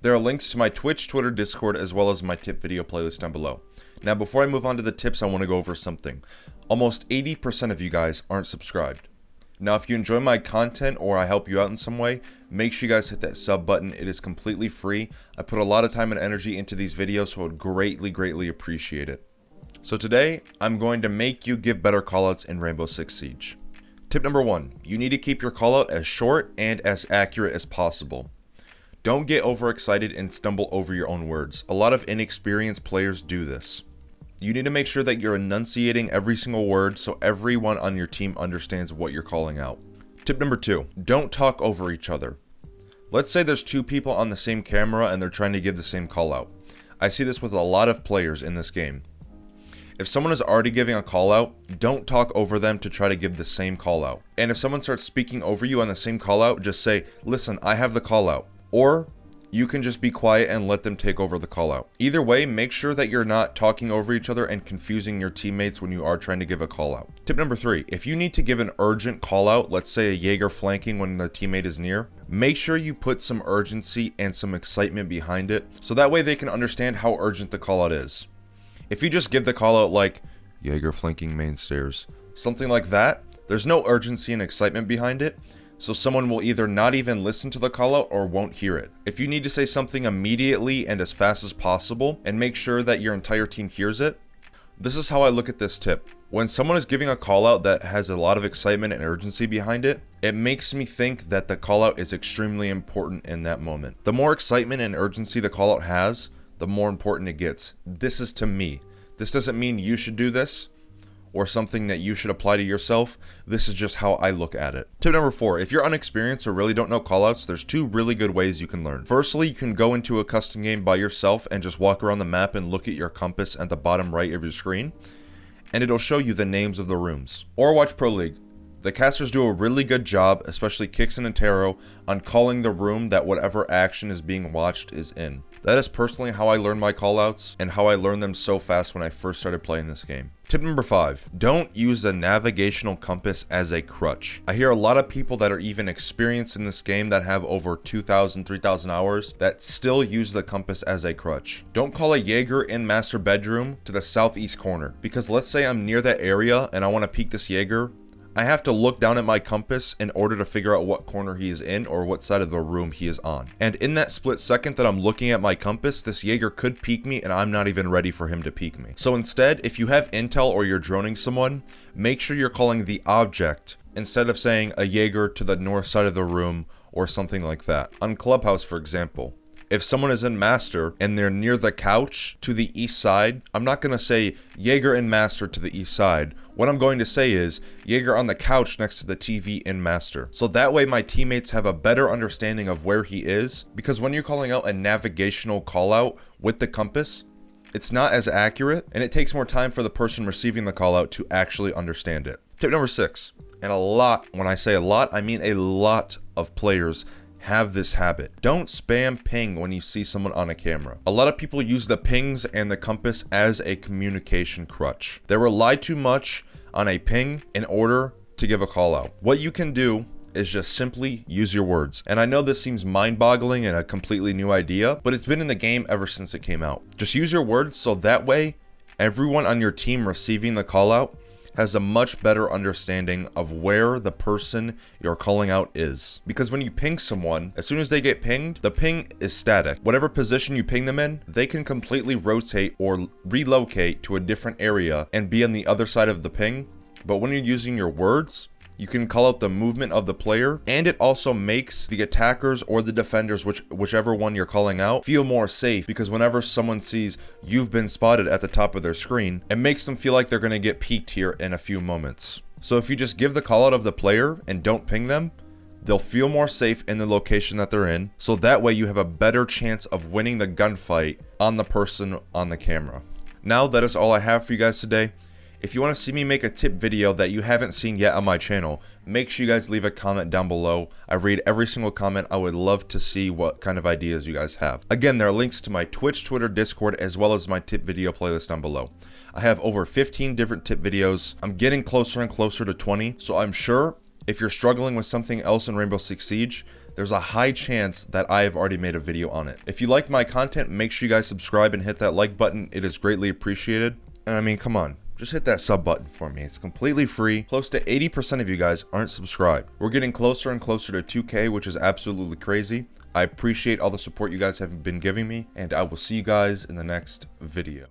There are links to my Twitch, Twitter, Discord, as well as my tip video playlist down below. Now, before I move on to the tips, I want to go over something. Almost 80% of you guys aren't subscribed. Now, if you enjoy my content or I help you out in some way, make sure you guys hit that sub button. It is completely free. I put a lot of time and energy into these videos, so I would greatly appreciate it. So today, I'm going to make you give better callouts in Rainbow Six Siege. Tip number 1, you need to keep your callout as short and as accurate as possible. Don't get overexcited and stumble over your own words. A lot of inexperienced players do this. You need to make sure that you're enunciating every single word so everyone on your team understands what you're calling out. Tip number 2, don't talk over each other. Let's say there's 2 people on the same camera and they're trying to give the same call out. I see this with a lot of players in this game. If someone is already giving a call out, don't talk over them to try to give the same call out. And if someone starts speaking over you on the same call out, just say, listen, I have the call out. Or you can just be quiet and let them take over the call out. Either way, make sure that you're not talking over each other and confusing your teammates when you are trying to give a call out. Tip number 3, if you need to give an urgent call out, let's say a Jaeger flanking when the teammate is near, make sure you put some urgency and some excitement behind it, so that way they can understand how urgent the call out is. If you just give the call out like, Jaeger flanking main stairs, something like that, there's no urgency and excitement behind it, so someone will either not even listen to the call out or won't hear it. If you need to say something immediately and as fast as possible and make sure that your entire team hears it, this is how I look at this tip. When someone is giving a call out that has a lot of excitement and urgency behind it, it makes me think that the call out is extremely important in that moment. The more excitement and urgency the call out has, the more important it gets. This is to me. This doesn't mean you should do this or something that you should apply to yourself. This is just how I look at it. Tip number 4, if you're unexperienced or really don't know callouts, there's 2 really good ways you can learn. Firstly, you can go into a custom game by yourself and just walk around the map and look at your compass at the bottom right of your screen, and it'll show you the names of the rooms. Or watch Pro League. The casters do a really good job, especially Kixon and Taro, on calling the room that whatever action is being watched is in. That is personally how I learn my callouts and how I learned them so fast when I first started playing this game. Tip number 5, don't use a navigational compass as a crutch. I hear a lot of people that are even experienced in this game that have over 2,000, 3,000 hours that still use the compass as a crutch. Don't call a Jaeger in master bedroom to the southeast corner, because let's say I'm near that area and I want to peek this Jaeger. I have to look down at my compass in order to figure out what corner he is in or what side of the room he is on. And in that split second that I'm looking at my compass, this Jaeger could peek me and I'm not even ready for him to peek me. So instead, if you have intel or you're droning someone, make sure you're calling the object instead of saying a Jaeger to the north side of the room or something like that. On Clubhouse, for example, if someone is in Master and they're near the couch to the east side, I'm not going to say Jaeger in Master to the east side. What I'm going to say is Jaeger on the couch next to the TV in Master. So that way my teammates have a better understanding of where he is, because when you're calling out a navigational call out with the compass, it's not as accurate and it takes more time for the person receiving the call out to actually understand it. Tip number 6, and a lot, when I say a lot, I mean a lot of players have this habit. Don't spam ping when you see someone on a camera. A lot of people use the pings and the compass as a communication crutch. They rely too much on a ping in order to give a call out. What you can do is just simply use your words. And I know this seems mind-boggling and a completely new idea, but it's been in the game ever since it came out. Just use your words so that way everyone on your team receiving the call out has a much better understanding of where the person you're calling out is. Because when you ping someone, as soon as they get pinged, the ping is static. Whatever position you ping them in, they can completely rotate or relocate to a different area and be on the other side of the ping. But when you're using your words, you can call out the movement of the player, and it also makes the attackers or the defenders, whichever one you're calling out, feel more safe, because whenever someone sees you've been spotted at the top of their screen, it makes them feel like they're going to get peeked here in a few moments. So if you just give the call out of the player and don't ping them, they'll feel more safe in the location that they're in, so that way you have a better chance of winning the gunfight on the person on the camera. Now that is all I have for you guys today. If you want to see me make a tip video that you haven't seen yet on my channel, make sure you guys leave a comment down below. I read every single comment. I would love to see what kind of ideas you guys have. Again, there are links to my Twitch, Twitter, Discord, as well as my tip video playlist down below. I have over 15 different tip videos. I'm getting closer and closer to 20, so I'm sure if you're struggling with something else in Rainbow Six Siege, there's a high chance that I have already made a video on it. If you like my content, make sure you guys subscribe and hit that like button. It is greatly appreciated. And I mean, come on, just hit that sub button for me. It's completely free. Close to 80% of you guys aren't subscribed. We're getting closer and closer to 2K, which is absolutely crazy. I appreciate all the support you guys have been giving me, and I will see you guys in the next video.